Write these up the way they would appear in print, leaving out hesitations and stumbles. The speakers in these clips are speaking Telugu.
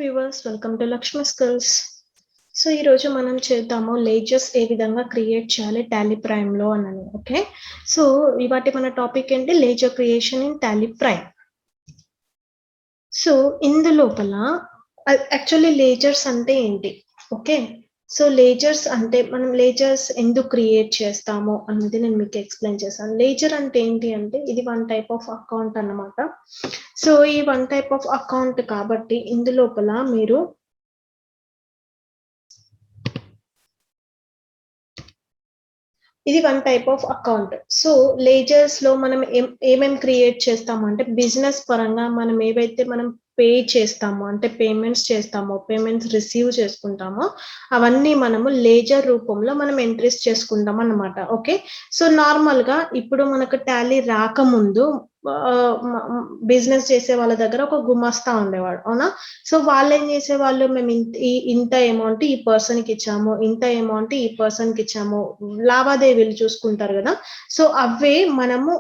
Viewers, welcome to Lakshmi skills. So ఈ రోజు మనం చేద్దాము లేజర్స్ ఏ విధంగా క్రియేట్ చేయాలి టాలీ ప్రైమ్ లో అని. ఓకే, సో ఇవాటి మన టాపిక్ ఏంటి, ledger creation in Tally Prime. So ఇందు లోపల యాక్చువల్లీ లేజర్స్ అంటే ఏంటి, ఓకే. సో లేజర్స్ అంటే మనం లేజర్స్ ఎందుకు క్రియేట్ చేస్తాము అన్నది నేను మీకు ఎక్స్ప్లెయిన్ చేస్తాను. లేజర్ అంటే ఏంటి అంటే ఇది వన్ టైప్ ఆఫ్ అకౌంట్ అన్నమాట. సో ఈ వన్ టైప్ ఆఫ్ అకౌంట్ కాబట్టి ఇందులోపల మీరు ఇది one type of account. So lasers లో మనం ఏమేం క్రియేట్ చేస్తామంటే బిజినెస్ పరంగా మనం ఏవైతే మనం పే చేస్తామో అంటే పేమెంట్స్ చేస్తామో, పేమెంట్స్ రిసీవ్ చేసుకుంటామో అవన్నీ మనము లేజర్ రూపంలో మనం ఎంట్రీస్ చేసుకుంటాం అన్నమాట. ఓకే, సో నార్మల్ గా ఇప్పుడు మనకు టాలీ రాకముందు బిజినెస్ చేసే వాళ్ళ దగ్గర ఒక గుమస్తా ఉండేవాడు, అవునా. సో వాళ్ళు ఏం చేసేవాళ్ళు, మేము ఇంత అమౌంట్ ఈ పర్సన్ కి ఇచ్చాము, ఇంత అమౌంట్ ఈ పర్సన్ కి ఇచ్చాము, లావాదేవీలు చూసుకుంటారు కదా. సో అవే మనము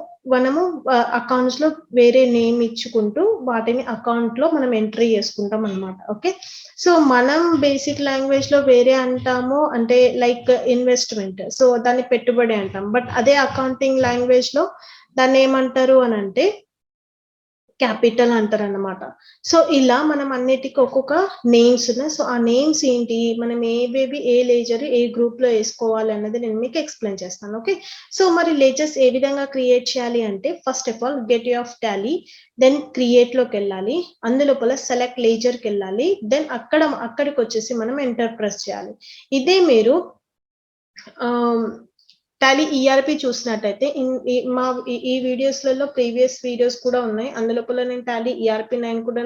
అకౌంట్స్ లో వేరే నేమ్ ఇచ్చుకుంటూ వాటిని అకౌంట్ లో మనం ఎంట్రీ చేసుకుంటాం అన్నమాట. ఓకే, సో మనం బేసిక్ లాంగ్వేజ్ లో వేరే అంటాము, అంటే లైక్ ఇన్వెస్ట్మెంట్, సో దాన్ని పెట్టుబడి అంటాం. బట్ అదే అకౌంటింగ్ లాంగ్వేజ్ లో దాన్ని ఏమంటారు అని అంటే క్యాపిటల్ అంటారు అన్నమాట. సో ఇలా మనం అన్నిటికీ ఒక్కొక్క నేమ్స్ ఉన్నాయి. సో ఆ నేమ్స్ ఏంటి, మనం ఏ లేజర్ ఏ గ్రూప్ లో వేసుకోవాలి అన్నది నేను మీకు ఎక్స్ప్లెయిన్ చేస్తాను. ఓకే, సో మరి లేజర్స్ ఏ విధంగా క్రియేట్ చేయాలి అంటే first of all gateway of Tally, then create లోకి వెళ్ళాలి, అందులోపల సెలెక్ట్ లేజర్ కి వెళ్ళాలి, దెన్ అక్కడికి వచ్చేసి మనం ఎంటర్ ప్రెస్ చేయాలి. ఇదే మీరు టాలీ ఈఆర్పి చూసినట్టయితే ఈ వీడియోస్లలో ప్రీవియస్ వీడియోస్ కూడా ఉన్నాయి, అందులోపల నేను టాలీ ఈఆర్పి 9 కూడా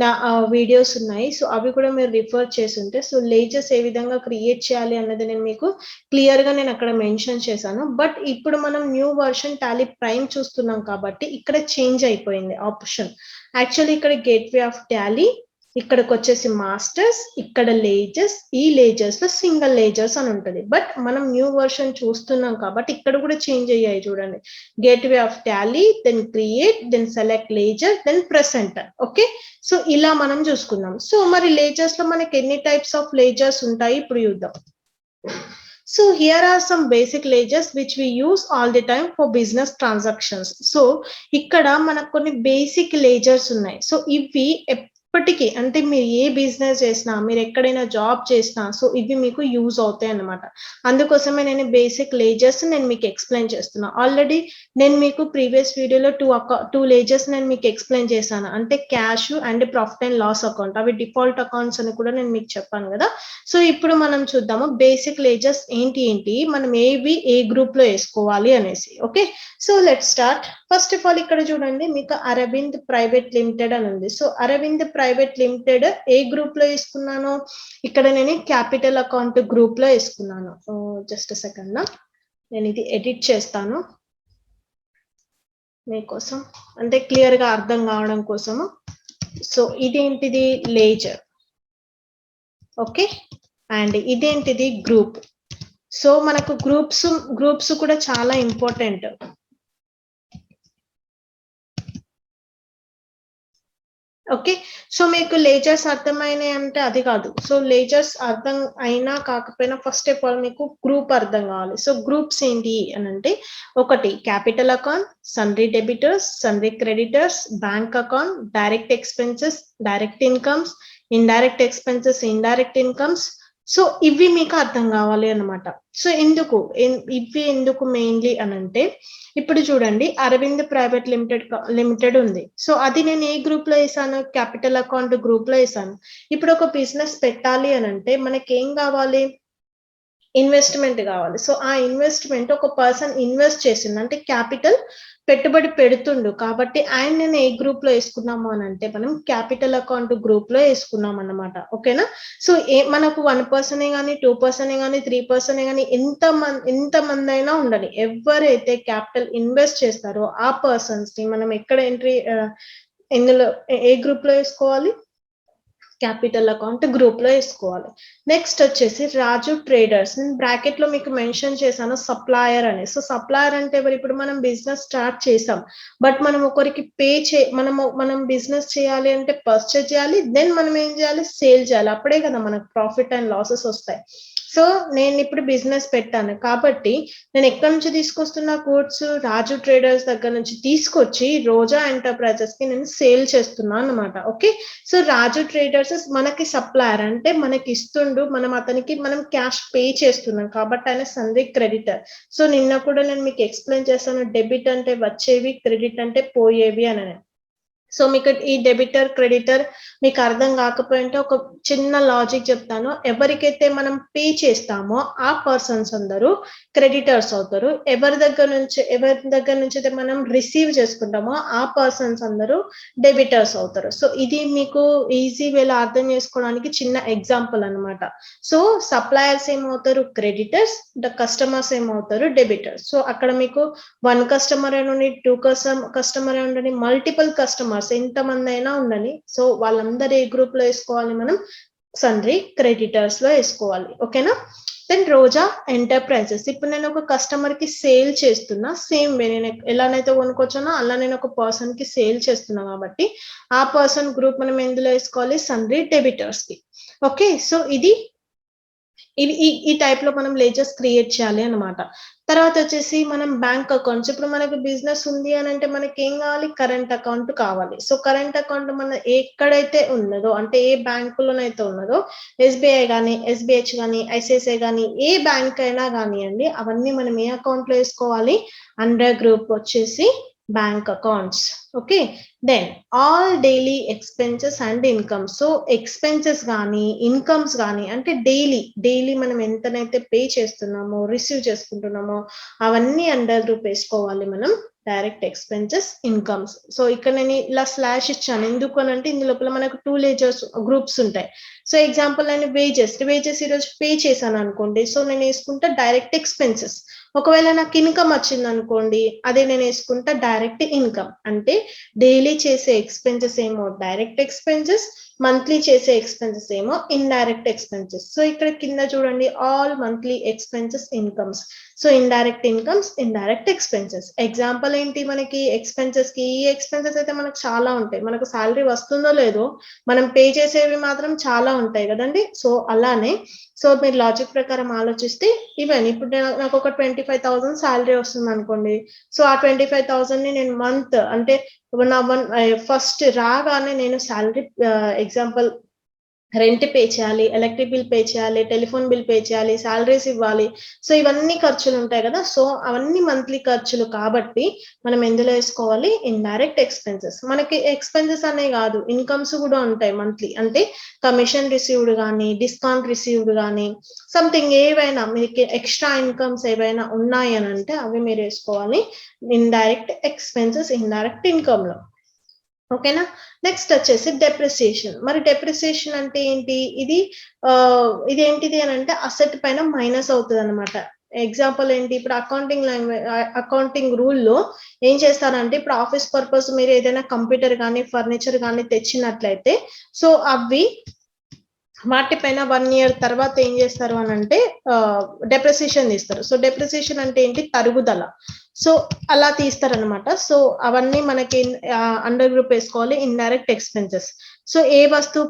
నా వీడియోస్ ఉన్నాయి. సో అవి కూడా మీరు రిఫర్ చేసి ఉంటే, సో లేజర్స్ ఏ విధంగా క్రియేట్ చేయాలి అన్నది నేను మీకు క్లియర్ గా నేను అక్కడ మెన్షన్ చేశాను. బట్ ఇప్పుడు మనం న్యూ వర్షన్ టాలీ ప్రైమ్ చూస్తున్నాం కాబట్టి ఇక్కడ చేంజ్ అయిపోయింది ఆప్షన్. యాక్చువల్లీ ఇక్కడ గేట్వే ఆఫ్ టాలీ, ఇక్కడికి వచ్చేసి మాస్టర్స్, ఇక్కడ లేజర్స్, ఈ లేజర్స్ లో సింగిల్ లేజర్స్ అని ఉంటుంది. బట్ మనం న్యూ వర్షన్ చూస్తున్నాం కాబట్టి ఇక్కడ కూడా చేంజ్ అయ్యాయి చూడండి, gateway of Tally, then create, then select ledger, then press enter. Okay, so ఇలా మనం చూసుకున్నాం. సో మరి లేజర్స్ లో మనకి ఎన్ని టైప్స్ ఆఫ్ లేజర్స్ ఉంటాయి ఇప్పుడు చూద్దాం. So here are some basic ledgers which we use all the time for business transactions. So ఇక్కడ మనకు కొన్ని బేసిక్ లేజర్స్ ఉన్నాయి. సో ఇవి ఎప్పటికీ అంటే మీరు ఏ బిజినెస్ చేసినా, మీరు ఎక్కడైనా జాబ్ చేసినా, సో ఇవి మీకు యూజ్ అవుతాయి అన్నమాట. అందుకోసమే నేను బేసిక్ లేజర్స్ నేను మీకు ఎక్స్ప్లెయిన్ చేస్తున్నా. ఆల్రెడీ నేను మీకు ప్రీవియస్ వీడియోలో టూ లేజర్స్ నేను మీకు ఎక్స్ప్లెయిన్ చేశాను, అంటే cash and profit and loss account, అవి డిఫాల్ట్ అకౌంట్స్ అని కూడా నేను మీకు చెప్పాను కదా. సో ఇప్పుడు మనం చూద్దాము బేసిక్ లేజర్స్ ఏంటి మనం ఏ గ్రూప్ లో వేసుకోవాలి అనేసి. Okay, so let start. First of all ఇక్కడ చూడండి, మీకు అరవింద్ ప్రైవేట్ లిమిటెడ్ అని ఉంది. సో అరవింద్ ప్రైవేట్ లిమిటెడ్ ఏ గ్రూప్ లో వేసుకున్నాను, ఇక్కడ నేను క్యాపిటల్ అకౌంట్ గ్రూప్ లో వేసుకున్నాను. జస్ట్ సెకండ్, నేను ఇది ఎడిట్ చేస్తాను మీకోసం, అంటే క్లియర్ గా అర్థం కావడం కోసము. సో ఇదేంటిది లేజర్, ఓకే, అండ్ ఇదేంటిది గ్రూప్. సో మనకు గ్రూప్స్ కూడా చాలా ఇంపార్టెంట్. ఓకే, సో మీకు లేజర్స్ అర్థమైనాయి అంటే అది కాదు. సో లేజర్స్ అర్థం అయినా కాకపోయినా ఫస్ట్ ఆఫ్ ఆల్ మీకు గ్రూప్ అర్థం కావాలి. సో గ్రూప్స్ ఏంటి అని అంటే, ఒకటి capital account, sundry debtors, sundry creditors, bank account, direct expenses, direct incomes, indirect expenses, indirect incomes. So ఇవి మీకు అర్థం కావాలి అన్నమాట. సో ఇవి ఎందుకు మెయిన్లీ అని అంటే, ఇప్పుడు చూడండి అరవింద్ ప్రైవేట్ లిమిటెడ్ ఉంది. సో అది నేను ఏ గ్రూప్ లో వేసాను, క్యాపిటల్ అకౌంట్ గ్రూప్ లో వేసాను. ఇప్పుడు ఒక బిజినెస్ పెట్టాలి అని అంటే మనకి ఏం కావాలి, ఇన్వెస్ట్మెంట్ కావాలి. సో ఆ ఇన్వెస్ట్మెంట్ ఒక పర్సన్ ఇన్వెస్ట్ చేసింది అంటే క్యాపిటల్ పెట్టుబడి పెడుతుండు కాబట్టి ఆయన నేను ఏ గ్రూప్ లో వేసుకున్నాము అని అంటే మనం క్యాపిటల్ అకౌంట్ గ్రూప్ లో వేసుకున్నాం అన్నమాట. ఓకేనా, సో మనకు 1% కానీ 2% కానీ 3% కానీ ఎంత మంది అయినా ఉండని, ఎవరైతే క్యాపిటల్ ఇన్వెస్ట్ చేస్తారో ఆ పర్సన్స్ ని మనం ఎక్కడ ఇందులో ఏ గ్రూప్ లో వేసుకోవాలి, క్యాపిటల్ అకౌంట్ గ్రూప్ లో వేసుకోవాలి. నెక్స్ట్ వచ్చేసి రాజు ట్రేడర్స్, నేను బ్రాకెట్ లో మీకు మెన్షన్ చేశాను సప్లయర్ అని. సో సప్లయర్ అంటే ఎవరు? ఇప్పుడు మనం బిజినెస్ స్టార్ట్ చేసాం, బట్ మనం ఒకరికి మనం బిజినెస్ చేయాలి అంటే పర్చేజ్ చేయాలి, దెన్ మనం ఏం చేయాలి? సేల్ చేయాలి. అప్పుడే కదా మనకు ప్రాఫిట్ అండ్ లాసెస్ వస్తాయి. సో నేను ఇప్పుడు బిజినెస్ పెట్టాను కాబట్టి నేను ఎక్కడి నుంచి తీసుకొస్తున్న గూడ్స్? రాజు ట్రేడర్స్ దగ్గర నుంచి తీసుకొచ్చి రోజా ఎంటర్ప్రైజెస్ కి నేను సేల్ చేస్తున్నాను అన్నమాట. ఓకే, సో రాజు ట్రేడర్స్ మనకి సప్లయర్, అంటే మనకి ఇస్తుండు, మనం క్యాష్ పే చేస్తున్నాం కాబట్టి ఆయన సంది క్రెడిటర్. సో నిన్న కూడా నేను మీకు ఎక్స్ప్లెయిన్ చేస్తాను, డెబిట్ అంటే వచ్చేవి, క్రెడిట్ అంటే పోయేవి అని. సో మీకు ఈ డెబిటర్ క్రెడిటర్ మీకు అర్థం కాకపోయింటే ఒక చిన్న లాజిక్ చెప్తాను. ఎవరికైతే మనం పే చేస్తామో ఆ పర్సన్స్ అందరూ క్రెడిటర్స్ అవుతారు. ఎవరి దగ్గర నుంచి అయితే మనం రిసీవ్ చేసుకుంటామో ఆ పర్సన్స్ అందరూ డెబిటర్స్ అవుతారు. సో ఇది మీకు ఈజీ వేలో అర్థం చేసుకోవడానికి చిన్న ఎగ్జాంపుల్ అనమాట. సో సప్లయర్స్ ఏమవుతారు? క్రెడిటర్స్. కస్టమర్స్ ఏమవుతారు? డెబిటర్స్. సో అక్కడ మీకు 1 కస్టమర్ నుండి 2 కస్టమర్ ఉండని, మల్టిపుల్ కస్టమర్స్ ఎంతమంది అయినా ఉండని, సో వాళ్ళందరూ ఏ గ్రూప్ లో వేసుకోవాలి? మనం సన్రీ క్రెడిటర్స్ లో వేసుకోవాలి. ఓకేనా? దెన్ రోజా ఎంటర్ప్రైజెస్, ఇప్పుడు నేను ఒక కస్టమర్ కి సేల్ చేస్తున్నా, సేమ్ వే నేను ఎలానైతే కొనుక్కొచ్చానో అలా నేను ఒక పర్సన్ కి సేల్ చేస్తున్నా కాబట్టి ఆ పర్సన్ గ్రూప్ మనం ఎందులో వేసుకోవాలి? సన్రీ డెబిటర్స్ కి. ఓకే, సో ఇది ఈ టైప్ లో మనం లేజర్స్ క్రియేట్ చేయాలి అనమాట. తర్వాత వచ్చేసి మనం బ్యాంక్ అకౌంట్స్, ఇప్పుడు మనకు బిజినెస్ ఉంది అని అంటే మనకి ఏం కావాలి? కరెంట్ అకౌంట్ కావాలి. సో కరెంట్ అకౌంట్ మన ఎక్కడైతే ఉన్నదో, అంటే ఏ బ్యాంకులోనైతే ఉన్నదో, ఎస్బీఐ కానీ, ఎస్బిహెచ్ కానీ, ఐసిఐసిఐ కానీ, ఏ బ్యాంక్ అయినా కానివ్వండి, అవన్నీ మనం ఏ అకౌంట్ లో వేసుకోవాలి? అండర్ గ్రూప్ వచ్చేసి bank accounts. Okay, then all daily expenses and income. So expenses కానీ ఇన్కమ్స్ కానీ, అంటే డైలీ మనం ఎంతనైతే పే చేస్తున్నామో, రిసీవ్ చేసుకుంటున్నామో అవన్నీ అండర్ గ్రూప్ వేసుకోవాలి మనం. Direct expenses, incomes. సో ఇక్కడ నేను ఇలా స్లాష్ ఇచ్చాను ఎందుకు అని అంటే ఇందు లోపల మనకు 2 లేజర్స్ గ్రూప్స్ ఉంటాయి. సో ఎగ్జాంపుల్ నేను వేజెస్ ఈరోజు పే చేశాను అనుకోండి, సో నేను వేసుకుంటా డైరెక్ట్ ఎక్స్పెన్సెస్. ఒకవేళ నాకు ఇన్కమ్ వచ్చింది అనుకోండి, అదే నేను వేసుకుంటా డైరెక్ట్ ఇన్కమ్. అంటే డైలీ చేసే ఎక్స్పెన్సెస్ ఏమో డైరెక్ట్ ఎక్స్పెన్సెస్, మంత్లీ చేసే ఎక్స్పెన్సెస్ ఏమో ఇండైరెక్ట్ ఎక్స్పెన్సెస్. సో ఇక్కడ కింద చూడండి, all monthly expenses, incomes. So indirect incomes, indirect expenses. Example ఏంటి మనకి ఎక్స్పెన్సెస్ కి? ఈ ఎక్స్పెన్సెస్ అయితే మనకు చాలా ఉంటాయి. మనకు శాలరీ వస్తుందో లేదో, మనం పే చేసేవి మాత్రం చాలా ఉంటాయి కదండి. సో అలానే, సో మీరు లాజిక్ ప్రకారం ఆలోచిస్తే ఈవెన్ ఇప్పుడు నాకు ఒక 25,000 శాలరీ వస్తుంది అనుకోండి. సో ఆ 25,000 ని నేను మంత్ అంటే ఫస్ట్ రాగానే నేను శాలరీ, ఎగ్జాంపుల్ రెంట్ పే చేయాలి, ఎలక్ట్రిక్ బిల్ పే చేయాలి, టెలిఫోన్ బిల్ పే చేయాలి, సాలరీస్ ఇవ్వాలి. సో ఇవన్నీ ఖర్చులు ఉంటాయి కదా. సో అవన్నీ మంత్లీ ఖర్చులు కాబట్టి మనం ఎందులో వేసుకోవాలి? Indirect expenses. మనకి ఎక్స్పెన్సెస్ అనే కాదు, ఇన్కమ్స్ కూడా ఉంటాయి మంత్లీ. అంటే కమిషన్ రిసీవ్డ్ కానీ, డిస్కౌంట్ రిసీవ్డ్ కానీ, సంథింగ్ ఏవైనా మీకు ఎక్స్ట్రా ఇన్కమ్స్ ఏవైనా ఉన్నాయి అని అంటే అవి మీరు వేసుకోవాలి ఇండైరెక్ట్ ఎక్స్పెన్సెస్, ఇండైరెక్ట్ ఇన్కమ్ లో. ఓకేనా? నెక్స్ట్ వచ్చేసి డెప్రిసియేషన్. మరి డెప్రిసియేషన్ అంటే ఏంటి? ఇది ఏంటిది అని అంటే అసెట్ పైన మైనస్ అవుతుంది అనమాట. ఎగ్జాంపుల్ ఏంటి? ఇప్పుడు అకౌంటింగ్ రూల్లో ఏం చేస్తారంటే, ఇప్పుడు ఆఫీస్ పర్పస్ మీరు ఏదైనా కంప్యూటర్ కానీ, ఫర్నిచర్ కానీ తెచ్చినట్లయితే, సో అవి వాటిపైన 1 year తర్వాత ఏం చేస్తారు అని అంటే డెప్రిసియేషన్ తీస్తారు. సో డెప్రిసియేషన్ అంటే ఏంటి? తరుగుదల. సో అలా తీస్తారనమాట. సో అవన్నీ మనకి అండర్ గ్రూప్ వేసుకోవాలి ఇండైరెక్ట్ ఎక్స్పెన్సెస్. సో ఏ వస్తువు